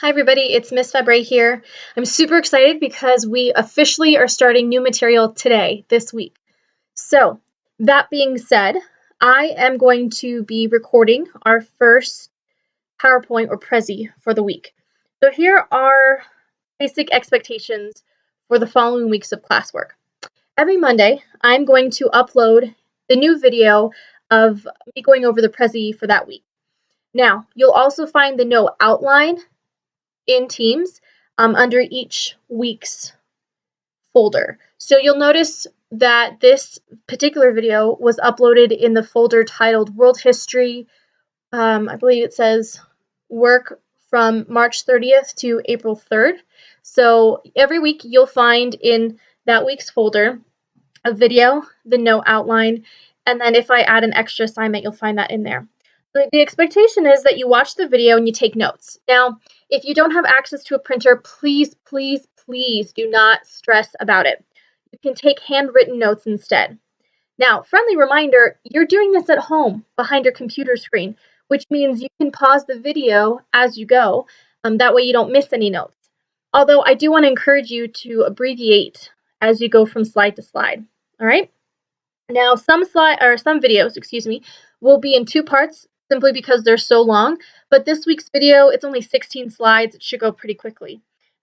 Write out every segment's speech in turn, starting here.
Hi everybody, it's Miss Fabre here. I'm super excited because we officially are starting new material today, this week. So, that being said, I am going to be recording our first PowerPoint or Prezi for the week. So here are basic expectations for the following weeks of classwork. Every Monday, I'm going to upload the new video of me going over the Prezi for that week. Now, you'll also find the note outline in Teams under each week's folder. So you'll notice that this particular video was uploaded in the folder titled World History. I believe it says work from March 30th to April 3rd. So every week you'll find in that week's folder a video, the note outline, and then if I add an extra assignment, you'll find that in there. The expectation is that you watch the video and you take notes. Now, if you don't have access to a printer, please, please, please do not stress about it. You can take handwritten notes instead. Now, friendly reminder, you're doing this at home behind your computer screen, which means you can pause the video as you go. That way you don't miss any notes. Although I do want to encourage you to abbreviate as you go from slide to slide. All right? Now, some videos, will be in two parts simply because they're so long, but this week's video, it's only 16 slides. It should go pretty quickly.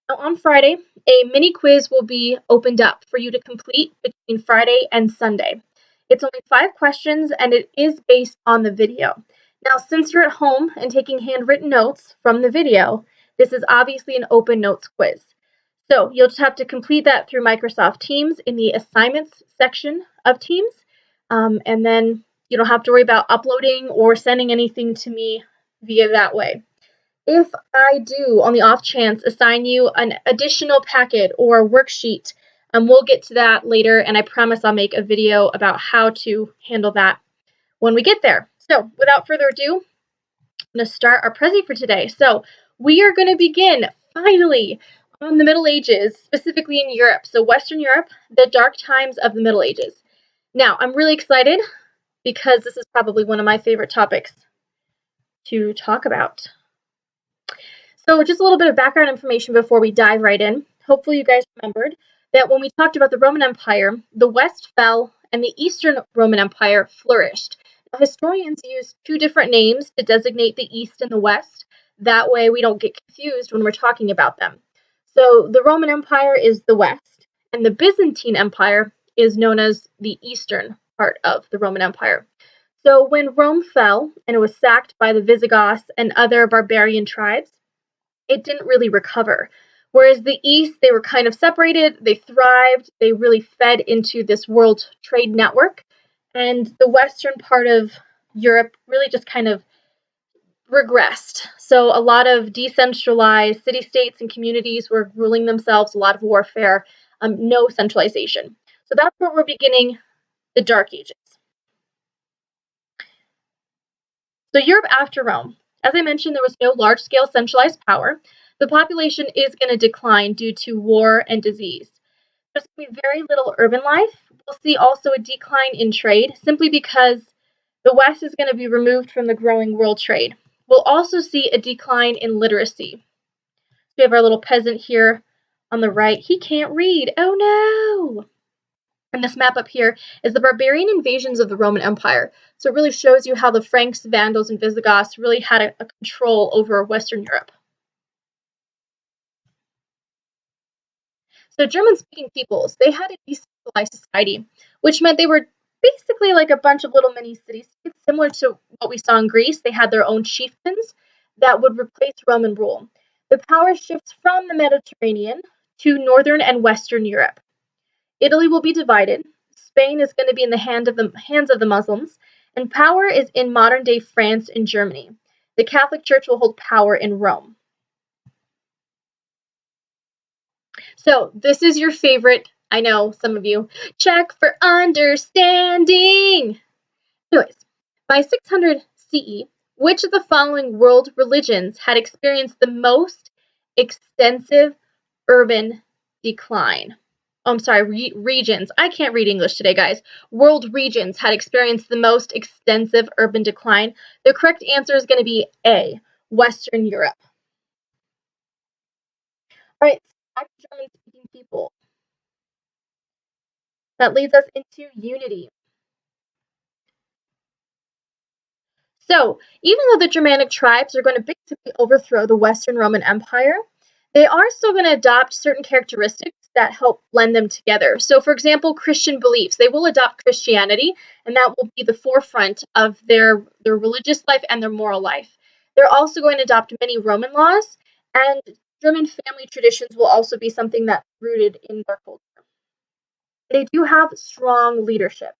Now, on Friday, a mini quiz will be opened up for you to complete between Friday and Sunday. It's only 5 questions, and it is based on the video. Now, since you're at home and taking handwritten notes from the video, this is obviously an open notes quiz. So you'll just have to complete that through Microsoft Teams in the assignments section of Teams. And then you don't have to worry about uploading or sending anything to me via that way. If I do, on the off chance, assign you an additional packet or worksheet, we'll get to that later, and I promise I'll make a video about how to handle that when we get there. So without further ado, I'm going to start our Prezi for today. So we are going to begin, finally, on the Middle Ages, specifically in Europe. So Western Europe, the dark times of the Middle Ages. Now, I'm really excited because this is probably one of my favorite topics to talk about. So just a little bit of background information before we dive right in. Hopefully you guys remembered that when we talked about the Roman Empire, the West fell and the Eastern Roman Empire flourished. Now, historians use 2 different names to designate the East and the West. That way we don't get confused when we're talking about them. So the Roman Empire is the West, and the Byzantine Empire is known as the Eastern part of the Roman Empire. So when Rome fell and it was sacked by the Visigoths and other barbarian tribes, it didn't really recover. Whereas the East, they were kind of separated, they thrived, they really fed into this world trade network. And the western part of Europe really just kind of regressed. So a lot of decentralized city states and communities were ruling themselves, a lot of warfare, no centralization. So that's where we're beginning the Dark Ages. So Europe after Rome. As I mentioned, there was no large-scale centralized power. The population is going to decline due to war and disease. There's going to be very little urban life. We'll see also a decline in trade simply because the West is going to be removed from the growing world trade. We'll also see a decline in literacy. We have our little peasant here on the right. He can't read. Oh no! And this map up here is the barbarian invasions of the Roman Empire. So it really shows you how the Franks, Vandals, and Visigoths really had a control over Western Europe. So German-speaking peoples, they had a decentralized society, which meant they were basically like a bunch of little mini cities. It's similar to what we saw in Greece. They had their own chieftains that would replace Roman rule. The power shifts from the Mediterranean to Northern and Western Europe. Italy will be divided. Spain is going to be in the hands of the Muslims, and power is in modern-day France and Germany. The Catholic Church will hold power in Rome. So this is your favorite, I know, some of you, check for understanding. Anyways, by 600 CE, which of the following world religions had experienced the most extensive urban decline? Oh, I'm sorry, regions. I can't read English today, guys. World regions had experienced the most extensive urban decline. The correct answer is going to be A, Western Europe. All right, back to German-speaking people. That leads us into unity. So, even though the Germanic tribes are going to basically overthrow the Western Roman Empire, they are still going to adopt certain characteristics that help blend them together. So, for example, Christian beliefs. They will adopt Christianity, and that will be the forefront of their religious life and their moral life. They're also going to adopt many Roman laws, and German family traditions will also be something that's rooted in their culture. They do have strong leadership.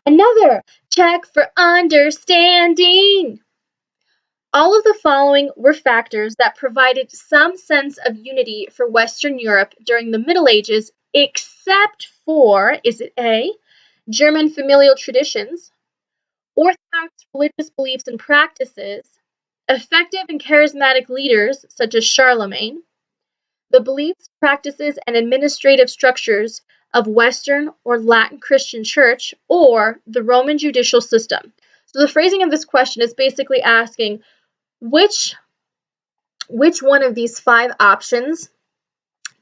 Another check for understanding. All of the following were factors that provided some sense of unity for Western Europe during the Middle Ages, except for, is it A, German familial traditions, Orthodox religious beliefs and practices, effective and charismatic leaders such as Charlemagne, the beliefs, practices, and administrative structures of Western or Latin Christian Church, or the Roman judicial system. So the phrasing of this question is basically asking which one of these five options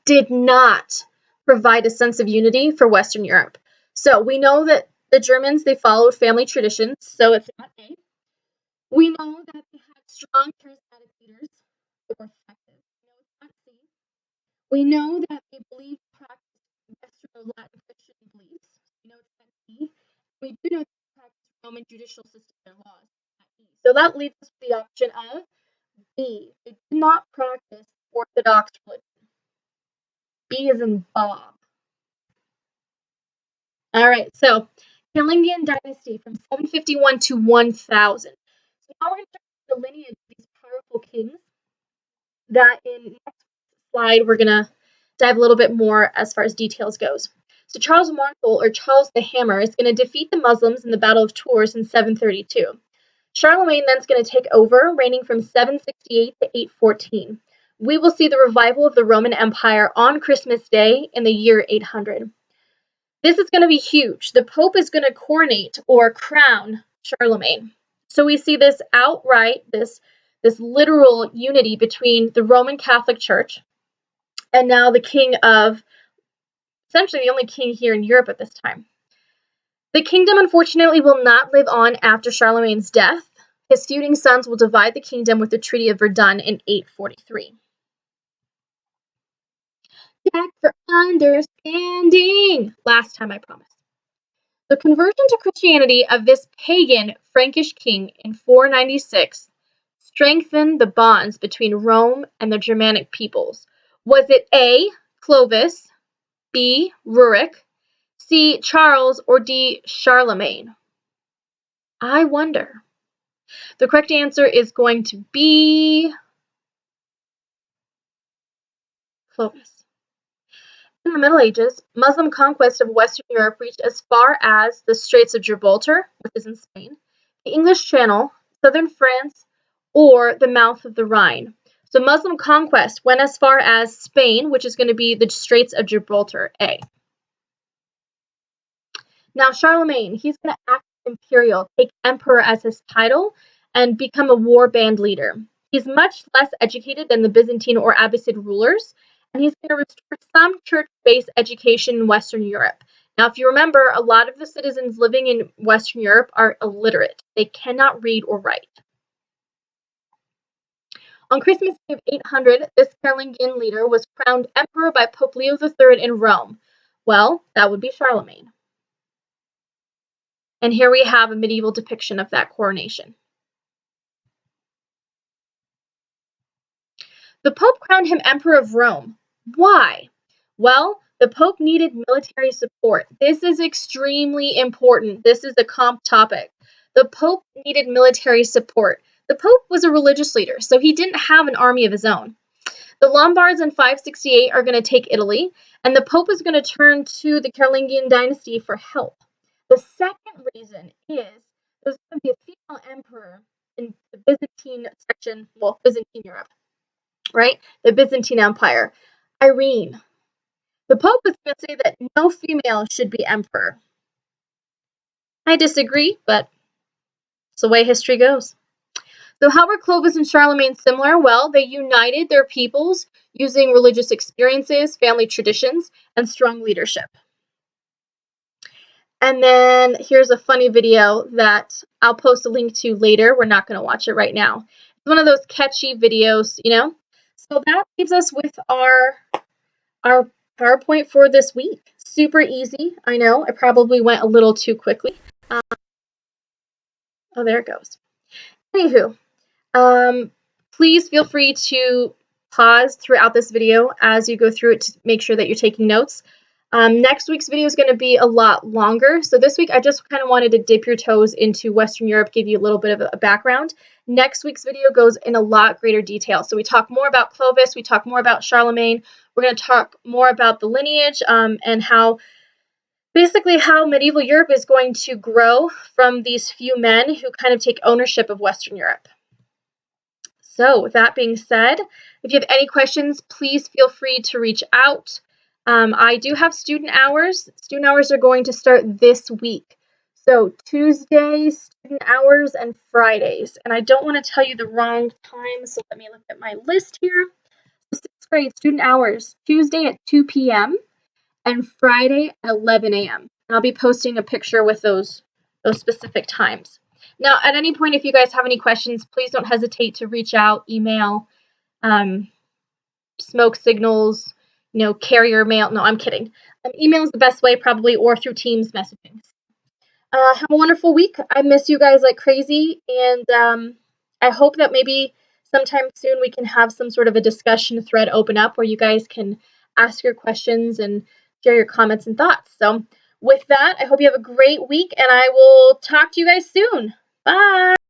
did not provide a sense of unity for Western Europe. So we know that the Germans, they followed family traditions, so it's not A. We know that they had strong charismatic leaders that were effective. No, it's not C. We know that they believed practiced Western or Latin Christian beliefs. We know it's not D. We do know that they practiced Roman judicial system and laws. Not E. So that leaves us with the option of B. They did not practice Orthodox religion. B is in Bob. All right, so Carolingian dynasty from 751 to 1000. So now we're going to start the lineage of these powerful kings that in next slide we're going to dive a little bit more as far as details goes. So Charles Martel, or Charles the Hammer, is going to defeat the Muslims in the Battle of Tours in 732. Charlemagne then is going to take over, reigning from 768 to 814. We will see the revival of the Roman Empire on Christmas Day in the year 800. This is going to be huge. The Pope is going to coronate or crown Charlemagne. So we see this outright, this literal unity between the Roman Catholic Church and now the king of, essentially the only king here in Europe at this time. The kingdom, unfortunately, will not live on after Charlemagne's death. His feuding sons will divide the kingdom with the Treaty of Verdun in 843. Check for understanding. Last time, I promise. The conversion to Christianity of this pagan Frankish king in 496 strengthened the bonds between Rome and the Germanic peoples. Was it A, Clovis, B, Rurik, C, Charles, or D, Charlemagne? I wonder. The correct answer is going to be Clovis. In the Middle Ages, Muslim conquest of Western Europe reached as far as the Straits of Gibraltar, which is in Spain, the English Channel, southern France, or the mouth of the Rhine. So Muslim conquest went as far as Spain, which is going to be the Straits of Gibraltar, A. Now Charlemagne, he's going to act imperial, take emperor as his title, and become a war band leader. He's much less educated than the Byzantine or Abbasid rulers, and he's going to restore some church-based education in Western Europe. Now, if you remember, a lot of the citizens living in Western Europe are illiterate. They cannot read or write. On Christmas Day of 800, this Carolingian leader was crowned emperor by Pope Leo III in Rome. Well, that would be Charlemagne. And here we have a medieval depiction of that coronation. The Pope crowned him Emperor of Rome. Why? Well, the Pope needed military support. This is extremely important. This is a comp topic. The Pope needed military support. The Pope was a religious leader, so he didn't have an army of his own. The Lombards in 568 are going to take Italy, and the Pope is going to turn to the Carolingian dynasty for help. The second reason is there's going to be a female emperor in the Byzantine section, well, Byzantine Europe, right? The Byzantine Empire, Irene. The Pope is going to say that no female should be emperor. I disagree, but it's the way history goes. So how were Clovis and Charlemagne similar? Well, they united their peoples using religious experiences, family traditions, and strong leadership. And then here's a funny video that I'll post a link to later. We're not going to watch it right now. It's one of those catchy videos, you know? So that leaves us with our PowerPoint for this week. Super easy. I know I probably went a little too quickly. Oh, there it goes. Anywho, please feel free to pause throughout this video as you go through it to make sure that you're taking notes. Next week's video is going to be a lot longer. So this week I just kind of wanted to dip your toes into Western Europe, give you a little bit of a background. Next week's video goes in a lot greater detail. So we talk more about Clovis, we talk more about Charlemagne. We're going to talk more about the lineage and how basically how medieval Europe is going to grow from these few men who kind of take ownership of Western Europe. So with that being said, if you have any questions, please feel free to reach out. I do have student hours. Student hours are going to start this week. So Tuesdays, student hours, and Fridays. And I don't want to tell you the wrong time, so let me look at my list here. 6th grade student hours, Tuesday at 2 p.m. and Friday at 11 a.m. I'll be posting a picture with those specific times. Now, at any point, if you guys have any questions, please don't hesitate to reach out, email, smoke signals, carrier mail. No, I'm kidding. Email is the best way probably, or through Teams messaging. Have a wonderful week. I miss you guys like crazy, and I hope that maybe sometime soon we can have some sort of a discussion thread open up where you guys can ask your questions and share your comments and thoughts. So with that, I hope you have a great week, and I will talk to you guys soon. Bye!